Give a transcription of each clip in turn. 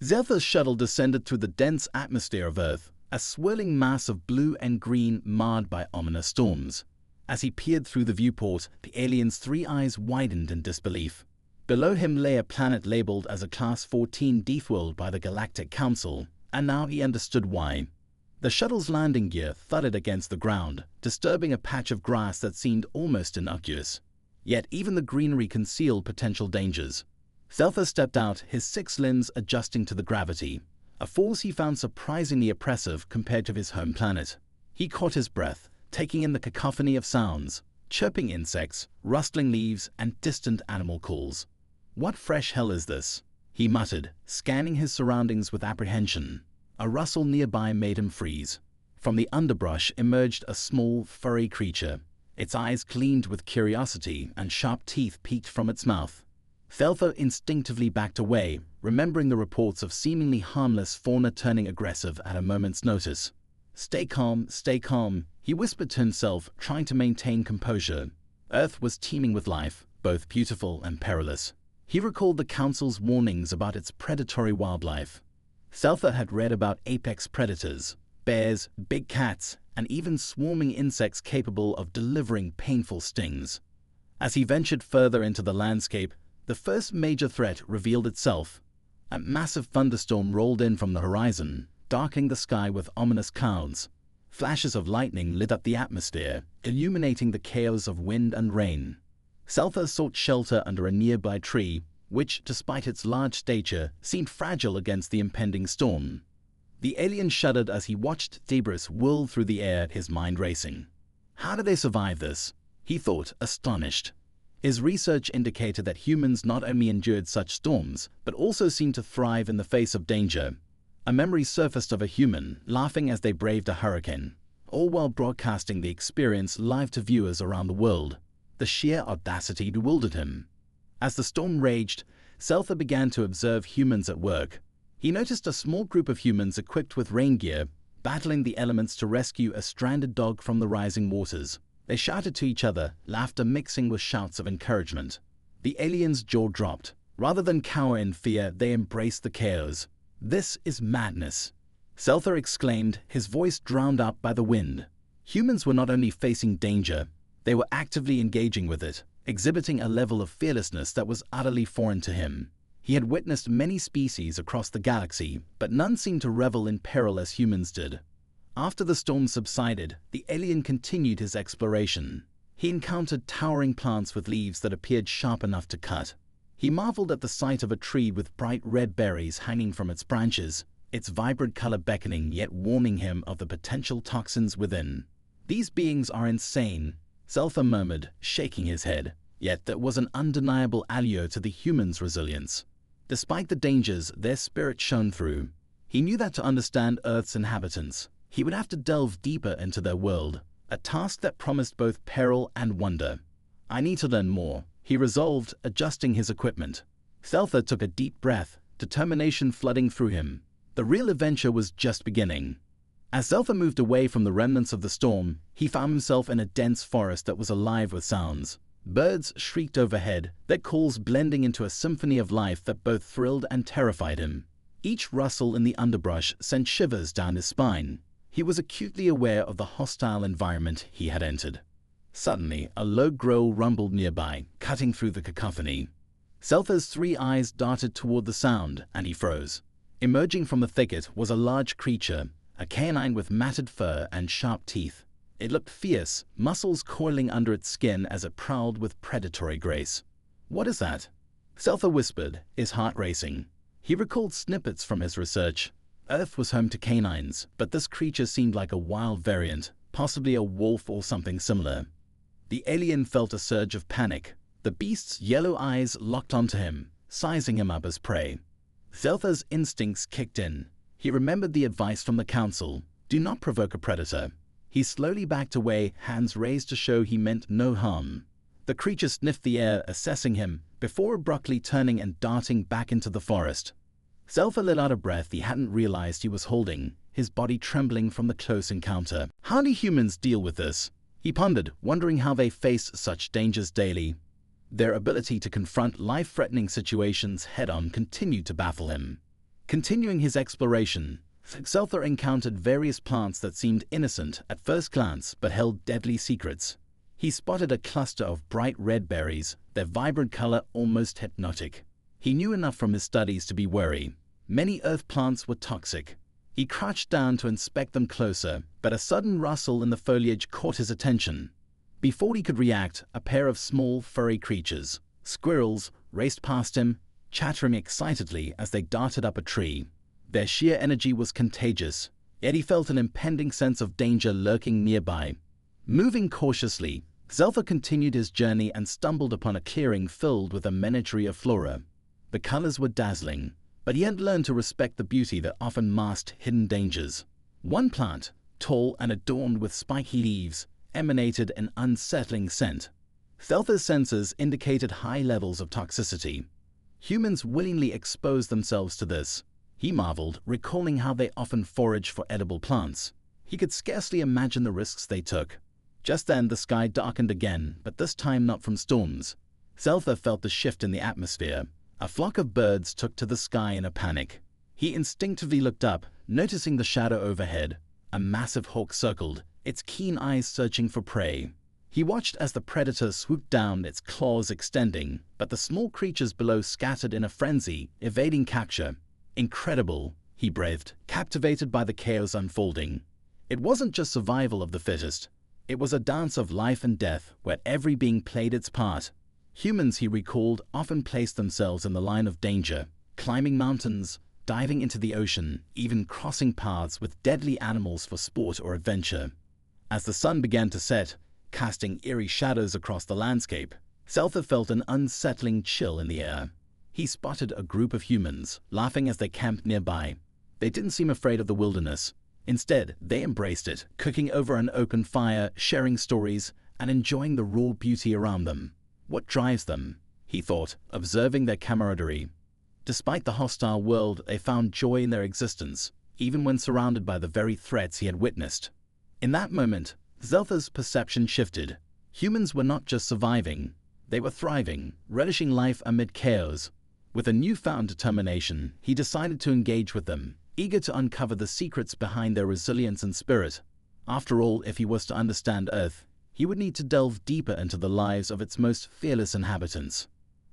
Zeltha's shuttle descended through the dense atmosphere of Earth, a swirling mass of blue and green marred by ominous storms. As he peered through the viewport, the alien's three eyes widened in disbelief. Below him lay a planet labeled as a Class 14 Deathworld by the Galactic Council, and now he understood why. The shuttle's landing gear thudded against the ground, disturbing a patch of grass that seemed almost innocuous. Yet even the greenery concealed potential dangers. Zeltha stepped out, his 6 limbs adjusting to the gravity, a force he found surprisingly oppressive compared to his home planet. He caught his breath, taking in the cacophony of sounds, chirping insects, rustling leaves, and distant animal calls. "What fresh hell is this?" he muttered, scanning his surroundings with apprehension. A rustle nearby made him freeze. From the underbrush emerged a small, furry creature. Its eyes gleamed with curiosity, and sharp teeth peeked from its mouth. Zeltha instinctively backed away, remembering the reports of seemingly harmless fauna turning aggressive at a moment's notice. Stay calm," he whispered to himself, trying to maintain composure. Earth was teeming with life, both beautiful and perilous. He recalled the Council's warnings about its predatory wildlife. Zeltha had read about apex predators, bears, big cats, and even swarming insects capable of delivering painful stings. As he ventured further into the landscape, the first major threat revealed itself. A massive thunderstorm rolled in from the horizon, darkening the sky with ominous clouds. Flashes of lightning lit up the atmosphere, illuminating the chaos of wind and rain. Zeltha sought shelter under a nearby tree, which, despite its large stature, seemed fragile against the impending storm. The alien shuddered as he watched debris whirl through the air, his mind racing. How did they survive this? He thought, astonished. His research indicated that humans not only endured such storms, but also seemed to thrive in the face of danger. A memory surfaced of a human laughing as they braved a hurricane, all while broadcasting the experience live to viewers around the world. The sheer audacity bewildered him. As the storm raged, Zeltha began to observe humans at work. He noticed a small group of humans equipped with rain gear, battling the elements to rescue a stranded dog from the rising waters. They shouted to each other, laughter mixing with shouts of encouragement. The alien's jaw dropped. Rather than cower in fear, they embraced the chaos. "This is madness," Zeltha exclaimed, his voice drowned out by the wind. Humans were not only facing danger, they were actively engaging with it, exhibiting a level of fearlessness that was utterly foreign to him. He had witnessed many species across the galaxy, but none seemed to revel in peril as humans did. After the storm subsided, the alien continued his exploration. He encountered towering plants with leaves that appeared sharp enough to cut. He marveled at the sight of a tree with bright red berries hanging from its branches, its vibrant color beckoning yet warning him of the potential toxins within. "These beings are insane," Zeltha murmured, shaking his head. Yet there was an undeniable allure to the human's resilience. Despite the dangers, their spirit shone through. He knew that to understand Earth's inhabitants, he would have to delve deeper into their world, a task that promised both peril and wonder. "I need to learn more," he resolved, adjusting his equipment. Zeltha took a deep breath, determination flooding through him. The real adventure was just beginning. As Zeltha moved away from the remnants of the storm, he found himself in a dense forest that was alive with sounds. Birds shrieked overhead, their calls blending into a symphony of life that both thrilled and terrified him. Each rustle in the underbrush sent shivers down his spine. He was acutely aware of the hostile environment he had entered. Suddenly, a low growl rumbled nearby, cutting through the cacophony. Zeltha's 3 eyes darted toward the sound, and he froze. Emerging from the thicket was a large creature, a canine with matted fur and sharp teeth. It looked fierce, muscles coiling under its skin as it prowled with predatory grace. "What is that?" Zeltha whispered, his heart racing. He recalled snippets from his research. Earth was home to canines, but this creature seemed like a wild variant, possibly a wolf or something similar. The alien felt a surge of panic. The beast's yellow eyes locked onto him, sizing him up as prey. Zeltha's instincts kicked in. He remembered the advice from the Council: do not provoke a predator. He slowly backed away, hands raised to show he meant no harm. The creature sniffed the air, assessing him, before abruptly turning and darting back into the forest. Zeltha let out a breath he hadn't realized he was holding, his body trembling from the close encounter. How do humans deal with this? He pondered, wondering how they face such dangers daily. Their ability to confront life-threatening situations head-on continued to baffle him. Continuing his exploration, Zeltha encountered various plants that seemed innocent at first glance but held deadly secrets. He spotted a cluster of bright red berries, their vibrant color almost hypnotic. He knew enough from his studies to be wary. Many earth plants were toxic. He crouched down to inspect them closer, but a sudden rustle in the foliage caught his attention. Before he could react, a pair of small, furry creatures, squirrels, raced past him, chattering excitedly as they darted up a tree. Their sheer energy was contagious, yet he felt an impending sense of danger lurking nearby. Moving cautiously, Zeltha continued his journey and stumbled upon a clearing filled with a menagerie of flora. The colors were dazzling, but he had learned to respect the beauty that often masked hidden dangers. One plant, tall and adorned with spiky leaves, emanated an unsettling scent. Zeltha's senses indicated high levels of toxicity. Humans willingly exposed themselves to this. He marveled, recalling how they often foraged for edible plants. He could scarcely imagine the risks they took. Just then the sky darkened again, but this time not from storms. Zeltha felt the shift in the atmosphere. A flock of birds took to the sky in a panic. He instinctively looked up, noticing the shadow overhead. A massive hawk circled, its keen eyes searching for prey. He watched as the predator swooped down, its claws extending, but the small creatures below scattered in a frenzy, evading capture. Incredible, he breathed, captivated by the chaos unfolding. It wasn't just survival of the fittest. It was a dance of life and death, where every being played its part. Humans, he recalled, often placed themselves in the line of danger, climbing mountains, diving into the ocean, even crossing paths with deadly animals for sport or adventure. As the sun began to set, casting eerie shadows across the landscape, Zeltha felt an unsettling chill in the air. He spotted a group of humans, laughing as they camped nearby. They didn't seem afraid of the wilderness. Instead, they embraced it, cooking over an open fire, sharing stories, and enjoying the raw beauty around them. What drives them? He thought, observing their camaraderie. Despite the hostile world, they found joy in their existence, even when surrounded by the very threats he had witnessed. In that moment, Zeltha's perception shifted. Humans were not just surviving, they were thriving, relishing life amid chaos. With a newfound determination, he decided to engage with them, eager to uncover the secrets behind their resilience and spirit. After all, if he was to understand Earth, he would need to delve deeper into the lives of its most fearless inhabitants.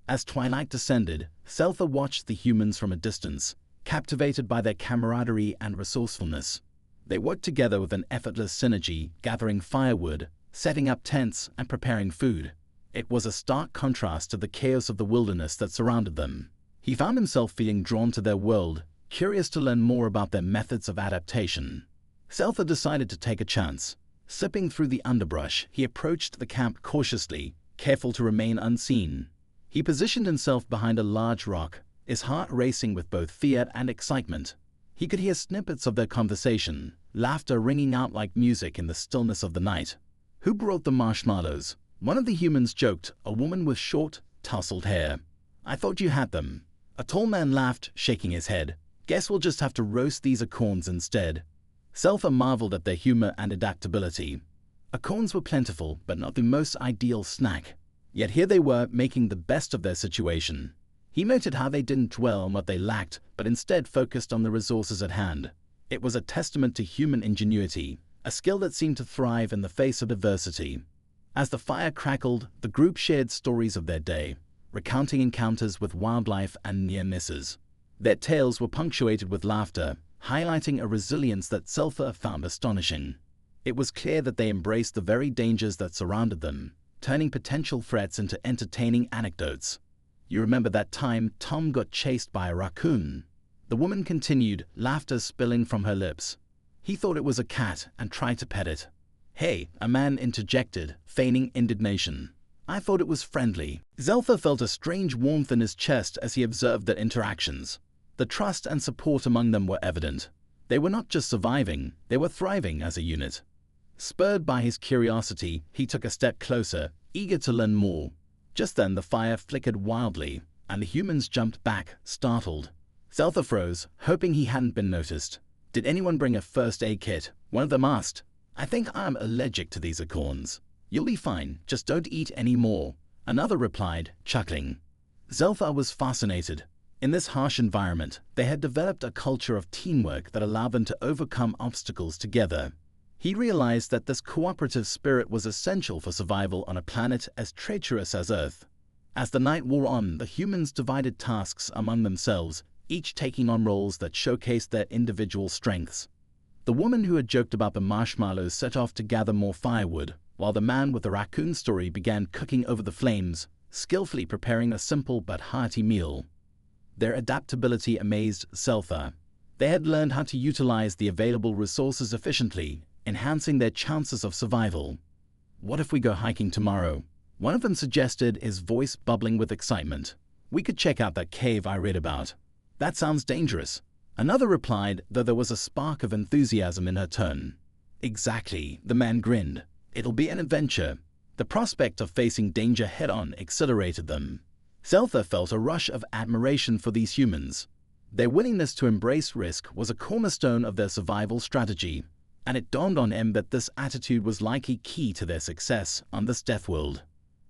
As twilight descended, Zeltha watched the humans from a distance, captivated by their camaraderie and resourcefulness. They worked together with an effortless synergy, gathering firewood, setting up tents, and preparing food. It was a stark contrast to the chaos of the wilderness that surrounded them. He found himself feeling drawn to their world, curious to learn more about their methods of adaptation. Zeltha decided to take a chance. Slipping through the underbrush, he approached the camp cautiously, careful to remain unseen. He positioned himself behind a large rock, his heart racing with both fear and excitement. He could hear snippets of their conversation, laughter ringing out like music in the stillness of the night. "Who brought the marshmallows?" One of the humans joked, a woman with short, tousled hair. "I thought you had them." A tall man laughed, shaking his head. "Guess we'll just have to roast these acorns instead." Zeltha marveled at their humor and adaptability. Acorns were plentiful, but not the most ideal snack. Yet here they were, making the best of their situation. He noted how they didn't dwell on what they lacked, but instead focused on the resources at hand. It was a testament to human ingenuity, a skill that seemed to thrive in the face of adversity. As the fire crackled, the group shared stories of their day, recounting encounters with wildlife and near misses. Their tales were punctuated with laughter, highlighting a resilience that Zeltha found astonishing. It was clear that they embraced the very dangers that surrounded them, turning potential threats into entertaining anecdotes. "You remember that time Tom got chased by a raccoon?" The woman continued, laughter spilling from her lips. "He thought it was a cat and tried to pet it." "Hey," a man interjected, feigning indignation. "I thought it was friendly." Zeltha felt a strange warmth in his chest as he observed their interactions. The trust and support among them were evident. They were not just surviving, they were thriving as a unit. Spurred by his curiosity, he took a step closer, eager to learn more. Just then the fire flickered wildly, and the humans jumped back, startled. Zeltha froze, hoping he hadn't been noticed. "Did anyone bring a first aid kit?" one of them asked. "I think I'm allergic to these acorns." "You'll be fine, just don't eat any more," another replied, chuckling. Zeltha was fascinated. In this harsh environment, they had developed a culture of teamwork that allowed them to overcome obstacles together. He realized that this cooperative spirit was essential for survival on a planet as treacherous as Earth. As the night wore on, the humans divided tasks among themselves, each taking on roles that showcased their individual strengths. The woman who had joked about the marshmallows set off to gather more firewood, while the man with the raccoon story began cooking over the flames, skillfully preparing a simple but hearty meal. Their adaptability amazed Seltha. They had learned how to utilize the available resources efficiently, enhancing their chances of survival. "What if we go hiking tomorrow?" one of them suggested, his voice bubbling with excitement. "We could check out that cave I read about." "That sounds dangerous." Another replied, though there was a spark of enthusiasm in her tone. "Exactly," the man grinned. "It'll be an adventure." The prospect of facing danger head-on exhilarated them. Seltha felt a rush of admiration for these humans. Their willingness to embrace risk was a cornerstone of their survival strategy, and it dawned on him that this attitude was likely key to their success on this Deathworld.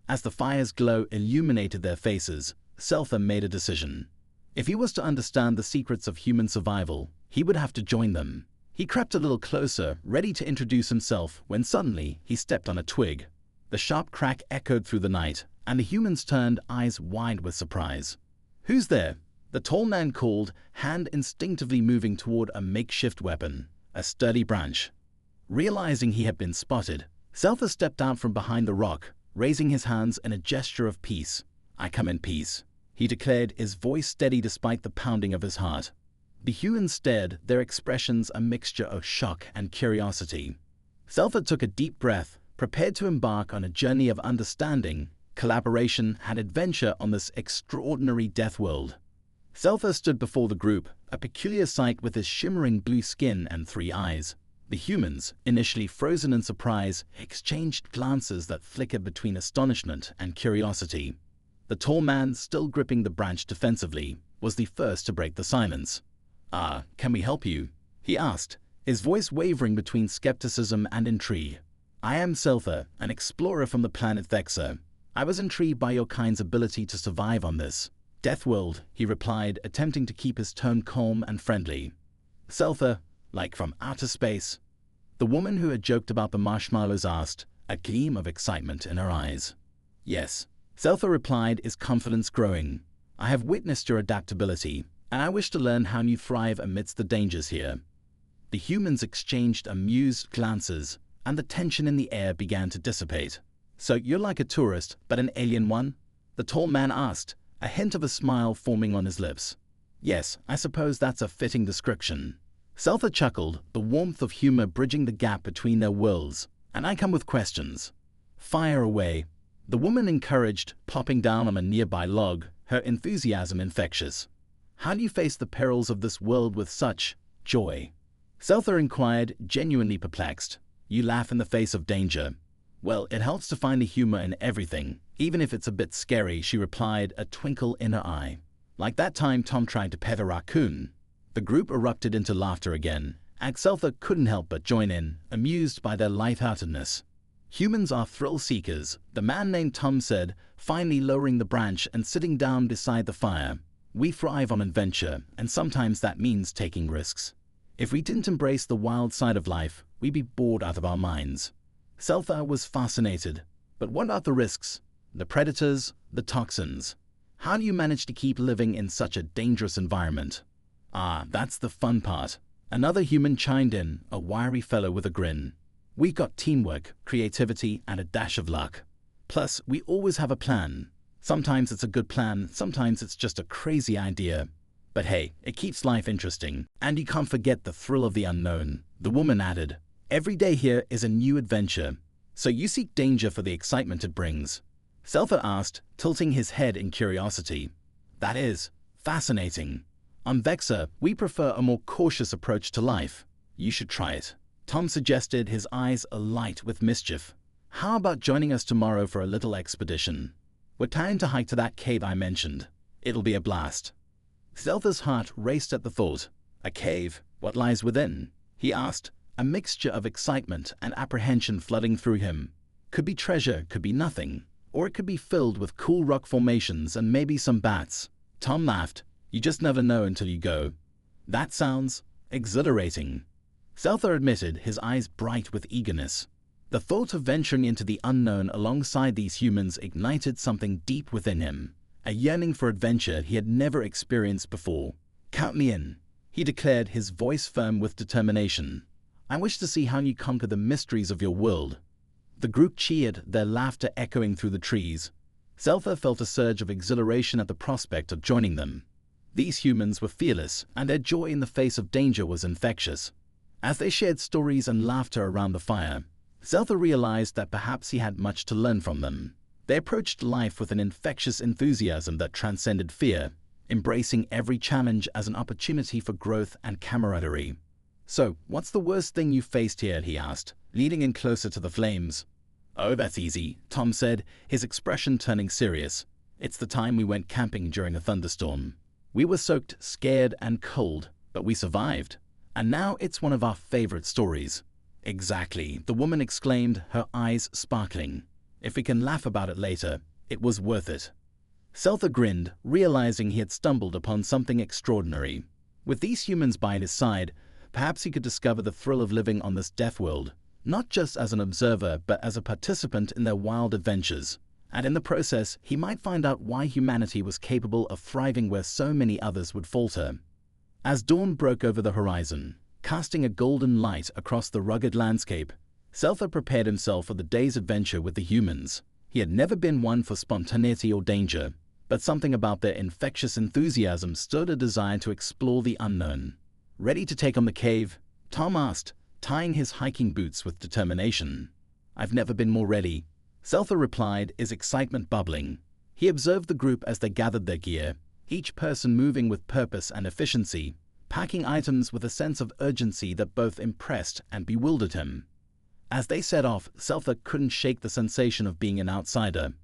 As the fire's glow illuminated their faces, Seltha made a decision. If he was to understand the secrets of human survival, he would have to join them. He crept a little closer, ready to introduce himself, when suddenly he stepped on a twig. The sharp crack echoed through the night, and the humans turned, eyes wide with surprise. "Who's there?" the tall man called, hand instinctively moving toward a makeshift weapon, a sturdy branch. Realizing he had been spotted, Seltha stepped out from behind the rock, raising his hands in a gesture of peace. "I come in peace," he declared, his voice steady despite the pounding of his heart. The humans stared, their expressions a mixture of shock and curiosity. Seltha took a deep breath, prepared to embark on a journey of understanding, collaboration, and adventure on this extraordinary Deathworld. Seltha stood before the group, a peculiar sight with his shimmering blue skin and 3 eyes. The humans, initially frozen in surprise, exchanged glances that flickered between astonishment and curiosity. The tall man, still gripping the branch defensively, was the first to break the silence. Can we help you?" he asked, his voice wavering between skepticism and intrigue. "I am Seltha, an explorer from the planet Vexa. I was intrigued by your kind's ability to survive on this Deathworld," he replied, attempting to keep his tone calm and friendly. "Seltha, like from outer space?" the woman who had joked about the marshmallows asked, a gleam of excitement in her eyes. "Yes," Seltha replied, his confidence growing. "I have witnessed your adaptability, and I wish to learn how you thrive amidst the dangers here." The humans exchanged amused glances, and the tension in the air began to dissipate. "So you're like a tourist, but an alien one?" the tall man asked, a hint of a smile forming on his lips. "Yes, I suppose that's a fitting description." Seltha chuckled, the warmth of humor bridging the gap between their worlds. "And I come with questions." "Fire away," the woman encouraged, plopping down on a nearby log, her enthusiasm infectious. "How do you face the perils of this world with such joy?" Seltha inquired, genuinely perplexed. "You laugh in the face of danger." "Well, it helps to find the humor in everything, even if it's a bit scary," she replied, a twinkle in her eye. "Like that time Tom tried to pet a raccoon." The group erupted into laughter again, and Seltha couldn't help but join in, amused by their lightheartedness. "Humans are thrill-seekers," the man named Tom said, finally lowering the branch and sitting down beside the fire. "We thrive on adventure, and sometimes that means taking risks. If we didn't embrace the wild side of life, we'd be bored out of our minds." Seltha was fascinated. "But what about the risks? The predators, the toxins? How do you manage to keep living in such a dangerous environment?" That's the fun part." Another human chimed in, a wiry fellow with a grin. "We've got teamwork, creativity, and a dash of luck. Plus, we always have a plan. Sometimes it's a good plan, sometimes it's just a crazy idea. But hey, it keeps life interesting, and you can't forget the thrill of the unknown," the woman added. "Every day here is a new adventure. So you seek danger for the excitement it brings?" Seltha asked, tilting his head in curiosity. "That is fascinating. On Vexa, we prefer a more cautious approach to life. You should try it," Tom suggested, his eyes alight with mischief. "How about joining us tomorrow for a little expedition? We're planning to hike to that cave I mentioned. It'll be a blast." Seltha's heart raced at the thought. "A cave? What lies within?" he asked, a mixture of excitement and apprehension flooding through him. Could be treasure, could be nothing, or it could be filled with cool rock formations and maybe some bats. Tom laughed, You just never know until you go. That sounds exhilarating. Selther admitted, his eyes bright with eagerness. The thought of venturing into the unknown alongside these humans ignited something deep within him, a yearning for adventure he had never experienced before. "Count me in," he declared, his voice firm with determination. "I wish to see how you conquer the mysteries of your world." The group cheered, their laughter echoing through the trees. Selther felt a surge of exhilaration at the prospect of joining them. These humans were fearless, and their joy in the face of danger was infectious. As they shared stories and laughter around the fire, Selther realized that perhaps he had much to learn from them. They approached life with an infectious enthusiasm that transcended fear, embracing every challenge as an opportunity for growth and camaraderie. "So, what's the worst thing you faced here?" he asked, leaning in closer to the flames. "Oh, that's easy," Tom said, his expression turning serious. "It's the time we went camping during a thunderstorm. We were soaked, scared, and cold, but we survived. And now it's one of our favorite stories." "Exactly," the woman exclaimed, her eyes sparkling. "If we can laugh about it later, it was worth it." Selther grinned, realizing he had stumbled upon something extraordinary. With these humans by his side, perhaps he could discover the thrill of living on this Deathworld, not just as an observer but as a participant in their wild adventures. And in the process, he might find out why humanity was capable of thriving where so many others would falter. As dawn broke over the horizon, casting a golden light across the rugged landscape, Selther prepared himself for the day's adventure with the humans. He had never been one for spontaneity or danger, but something about their infectious enthusiasm stirred a desire to explore the unknown. "Ready to take on the cave?" Tom asked, tying his hiking boots with determination. "I've never been more ready," Selther replied, his excitement bubbling. He observed the group as they gathered their gear, each person moving with purpose and efficiency, packing items with a sense of urgency that both impressed and bewildered him. As they set off, Selther couldn't shake the sensation of being an outsider.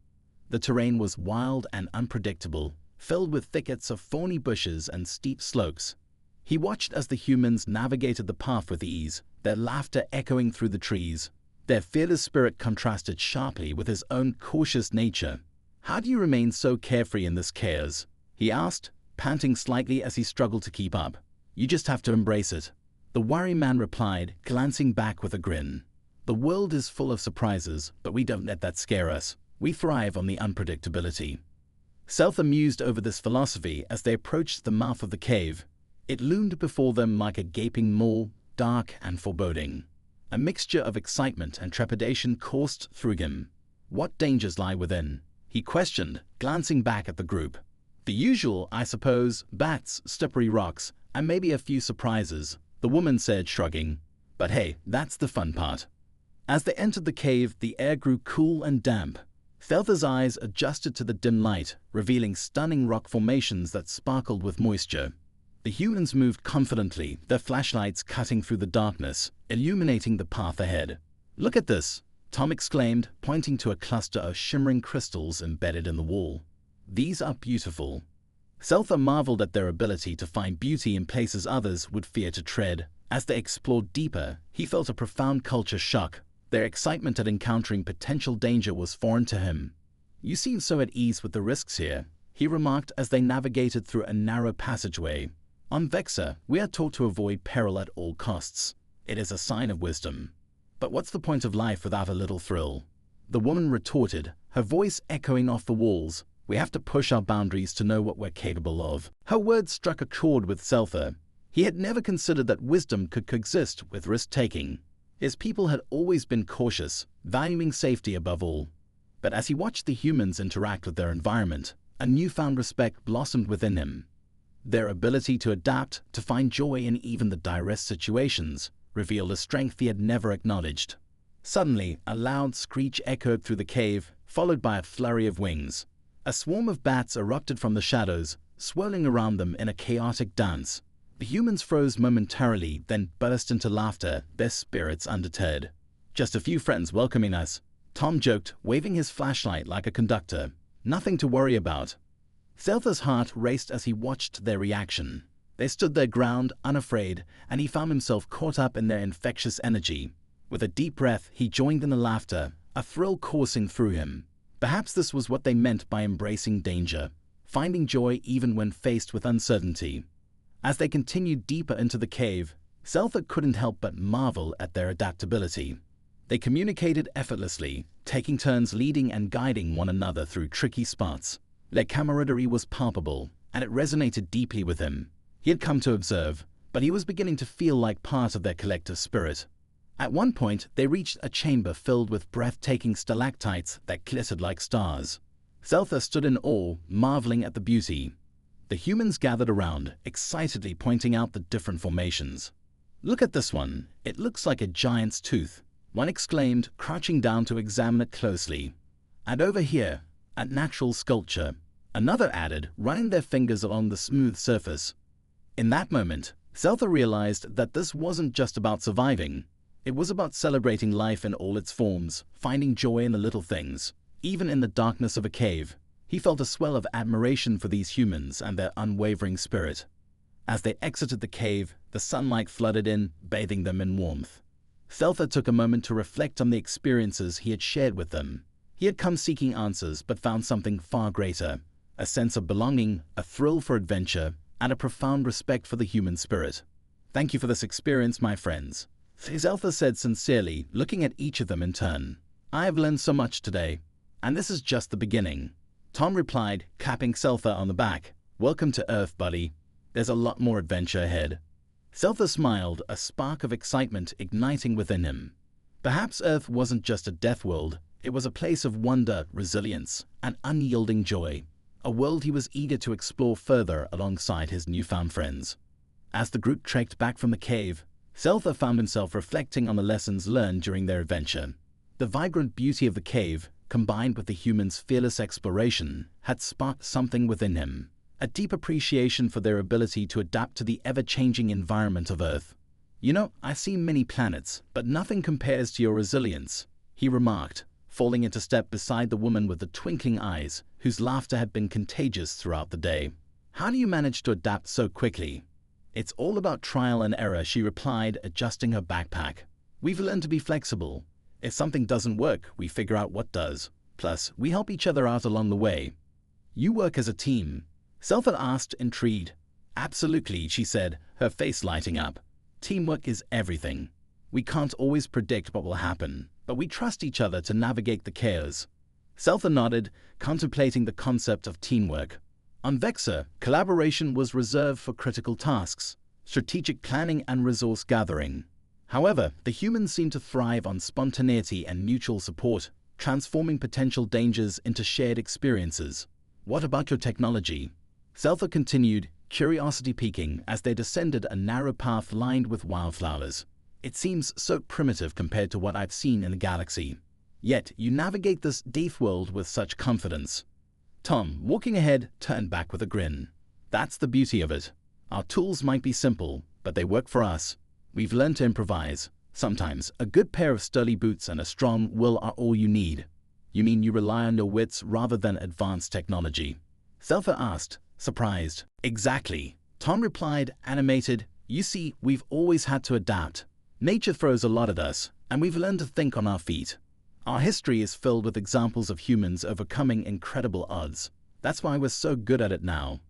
The terrain was wild and unpredictable, filled with thickets of thorny bushes and steep slopes. He watched as the humans navigated the path with ease, their laughter echoing through the trees. Their fearless spirit contrasted sharply with his own cautious nature. "How do you remain so carefree in this chaos?" he asked, panting slightly as he struggled to keep up. "You just have to embrace it," the wiry man replied, glancing back with a grin. "The world is full of surprises, but we don't let that scare us. We thrive on the unpredictability." Selther mused over this philosophy as they approached the mouth of the cave. It loomed before them like a gaping maw, dark and foreboding. A mixture of excitement and trepidation coursed through him. "What dangers lie within?" he questioned, glancing back at the group. "The usual, I suppose: bats, slippery rocks, and maybe a few surprises," the woman said, shrugging. "But hey, that's the fun part." As they entered the cave, the air grew cool and damp. Selther's eyes adjusted to the dim light, revealing stunning rock formations that sparkled with moisture. The humans moved confidently, their flashlights cutting through the darkness, illuminating the path ahead. "Look at this," Tom exclaimed, pointing to a cluster of shimmering crystals embedded in the wall. "These are beautiful." Selther marveled at their ability to find beauty in places others would fear to tread. As they explored deeper, he felt a profound culture shock. Their excitement at encountering potential danger was foreign to him. "You seem so at ease with the risks here," he remarked as they navigated through a narrow passageway. "On Vexa, we are taught to avoid peril at all costs. It is a sign of wisdom. But what's the point of life without a little thrill?" The woman retorted, her voice echoing off the walls. "We have to push our boundaries to know what we're capable of." Her words struck a chord with Selther. He had never considered that wisdom could coexist with risk-taking. His people had always been cautious, valuing safety above all. But as he watched the humans interact with their environment, a newfound respect blossomed within him. Their ability to adapt, to find joy in even the direst situations, revealed a strength he had never acknowledged. Suddenly, a loud screech echoed through the cave, followed by a flurry of wings. A swarm of bats erupted from the shadows, swirling around them in a chaotic dance. The humans froze momentarily, then burst into laughter, their spirits undeterred. "Just a few friends welcoming us," Tom joked, waving his flashlight like a conductor. "Nothing to worry about." Selther's heart raced as he watched their reaction. They stood their ground, unafraid, and he found himself caught up in their infectious energy. With a deep breath, he joined in the laughter, a thrill coursing through him. Perhaps this was what they meant by embracing danger. finding joy even when faced with uncertainty. As they continued deeper into the cave, Zeltha couldn't help but marvel at their adaptability. They communicated effortlessly, taking turns leading and guiding one another through tricky spots. Their camaraderie was palpable, and it resonated deeply with him. He had come to observe, but he was beginning to feel like part of their collective spirit. At one point, they reached a chamber filled with breathtaking stalactites that glittered like stars. Zeltha stood in awe, marveling at the beauty. The humans gathered around, excitedly pointing out the different formations. "Look at this one. It looks like a giant's tooth," one exclaimed, crouching down to examine it closely. "And over here, a natural sculpture," another added, running their fingers along the smooth surface. In that moment, Zeltha realized that this wasn't just about surviving. It was about celebrating life in all its forms, finding joy in the little things. Even in the darkness of a cave, he felt a swell of admiration for these humans and their unwavering spirit. As they exited the cave, the sunlight flooded in, bathing them in warmth. Zeltha took a moment to reflect on the experiences he had shared with them. He had come seeking answers, but found something far greater: a sense of belonging, a thrill for adventure, and a profound respect for the human spirit. "Thank you for this experience, my friends," Zeltha said sincerely, looking at each of them in turn. "I have learned so much today, and this is just the beginning." Tom replied, clapping Zeltha on the back. "Welcome to Earth, buddy. There's a lot more adventure ahead." Zeltha smiled, a spark of excitement igniting within him. Perhaps Earth wasn't just a death world, it was a place of wonder, resilience, and unyielding joy. A world he was eager to explore further alongside his newfound friends. As the group trekked back from the cave, Zeltha found himself reflecting on the lessons learned during their adventure. The vibrant beauty of the cave, combined with the humans' fearless exploration, had sparked something within him. A deep appreciation for their ability to adapt to the ever-changing environment of Earth. "You know, I see many planets, but nothing compares to your resilience," he remarked, falling into step beside the woman with the twinkling eyes, whose laughter had been contagious throughout the day. "How do you manage to adapt so quickly?" "It's all about trial and error," she replied, adjusting her backpack. "We've learned to be flexible. If something doesn't work, we figure out what does. Plus, we help each other out along the way." "You work as a team?" Zeltha asked, intrigued. "Absolutely," she said, her face lighting up. "Teamwork is everything. We can't always predict what will happen, but we trust each other to navigate the chaos." Zeltha nodded, contemplating the concept of teamwork. On Vexor, collaboration was reserved for critical tasks, strategic planning and resource gathering. However, the humans seemed to thrive on spontaneity and mutual support, transforming potential dangers into shared experiences. "What about your technology?" Zeltha continued, curiosity piquing as they descended a narrow path lined with wildflowers. "It seems so primitive compared to what I've seen in the galaxy. Yet you navigate this Deathworld with such confidence." Tom, walking ahead, turned back with a grin. "That's the beauty of it. Our tools might be simple, but they work for us. We've learned to improvise. Sometimes a good pair of sturdy boots and a strong will are all you need." "You mean you rely on your wits rather than advanced technology?" Zeltha asked, surprised. "Exactly," Tom replied, animated. "You see, we've always had to adapt. Nature throws a lot at us, and we've learned to think on our feet. Our history is filled with examples of humans overcoming incredible odds. That's why we're so good at it now."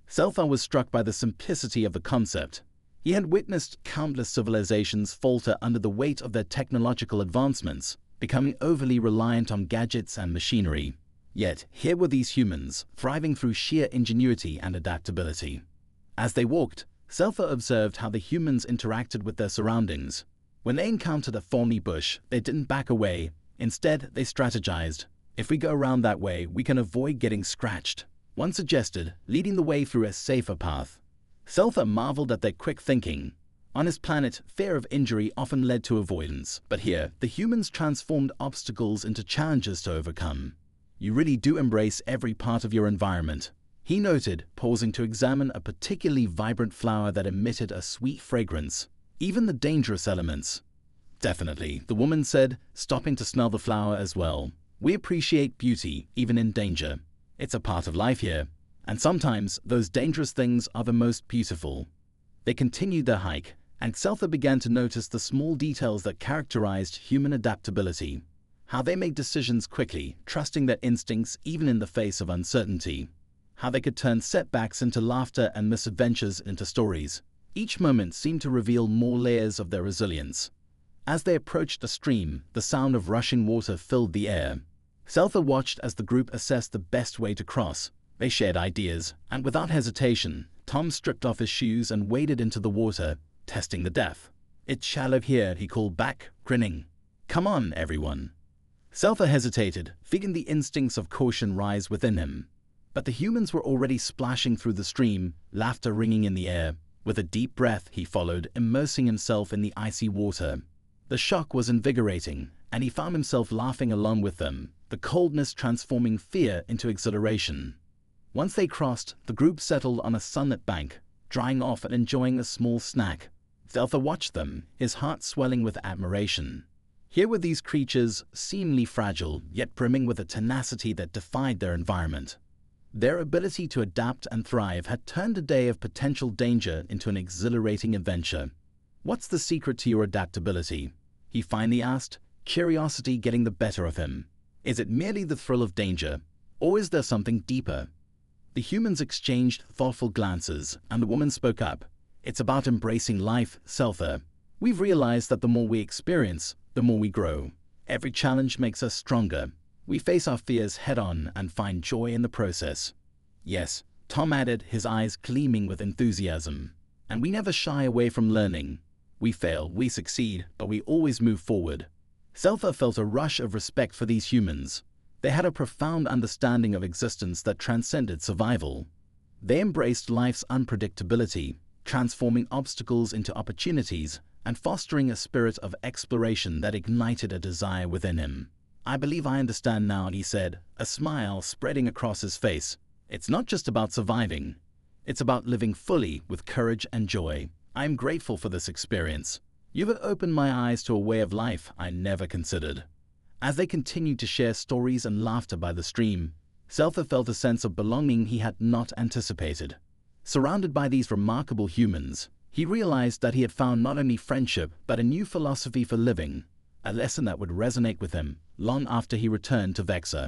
Zeltha was struck by the simplicity of the concept. He had witnessed countless civilizations falter under the weight of their technological advancements, becoming overly reliant on gadgets and machinery. Yet, here were these humans, thriving through sheer ingenuity and adaptability. As they walked, Zeltha observed how the humans interacted with their surroundings. When they encountered a thorny bush, they didn't back away. Instead, they strategized. "If we go around that way, we can avoid getting scratched," one suggested, leading the way through a safer path. Zeltha marveled at their quick thinking. On his planet, fear of injury often led to avoidance, but here, the humans transformed obstacles into challenges to overcome. "You really do embrace every part of your environment," he noted, pausing to examine a particularly vibrant flower that emitted a sweet fragrance. "Even the dangerous elements." "Definitely," the woman said, stopping to smell the flower as well. "We appreciate beauty, even in danger. It's a part of life here. And sometimes, those dangerous things are the most beautiful." They continued their hike, and Zeltha began to notice the small details that characterized human adaptability. How they made decisions quickly, trusting their instincts even in the face of uncertainty. how they could turn setbacks into laughter and misadventures into stories. Each moment seemed to reveal more layers of their resilience. As they approached the stream, the sound of rushing water filled the air. Selther watched as the group assessed the best way to cross. They shared ideas, and without hesitation, Tom stripped off his shoes and waded into the water, testing the depth. "It's shallow here," he called back, grinning. "Come on, everyone." Selther hesitated, feeling the instincts of caution rise within him. But the humans were already splashing through the stream, laughter ringing in the air. With a deep breath, he followed, immersing himself in the icy water. The shock was invigorating, and he found himself laughing along with them, the coldness transforming fear into exhilaration. Once they crossed, the group settled on a sunlit bank, drying off and enjoying a small snack. Selther watched them, his heart swelling with admiration. Here were these creatures, seemingly fragile, yet brimming with a tenacity that defied their environment. Their ability to adapt and thrive had turned a day of potential danger into an exhilarating adventure. "What's the secret to your adaptability?" he finally asked, curiosity getting the better of him. "Is it merely the thrill of danger, or is there something deeper?" The humans exchanged thoughtful glances, and the woman spoke up. "It's about embracing life, Selther. We've realized that the more we experience, the more we grow. Every challenge makes us stronger. We face our fears head-on and find joy in the process." "Yes," Tom added, his eyes gleaming with enthusiasm. "And we never shy away from learning. We fail, we succeed, but we always move forward." Selther felt a rush of respect for these humans. They had a profound understanding of existence that transcended survival. They embraced life's unpredictability, transforming obstacles into opportunities and fostering a spirit of exploration that ignited a desire within him. "I believe I understand now," he said, a smile spreading across his face. "It's not just about surviving. It's about living fully with courage and joy. I'm grateful for this experience. You've opened my eyes to a way of life I never considered." As they continued to share stories and laughter by the stream, Selther felt a sense of belonging he had not anticipated. Surrounded by these remarkable humans, he realized that he had found not only friendship but a new philosophy for living, a lesson that would resonate with him long after he returned to Vexa.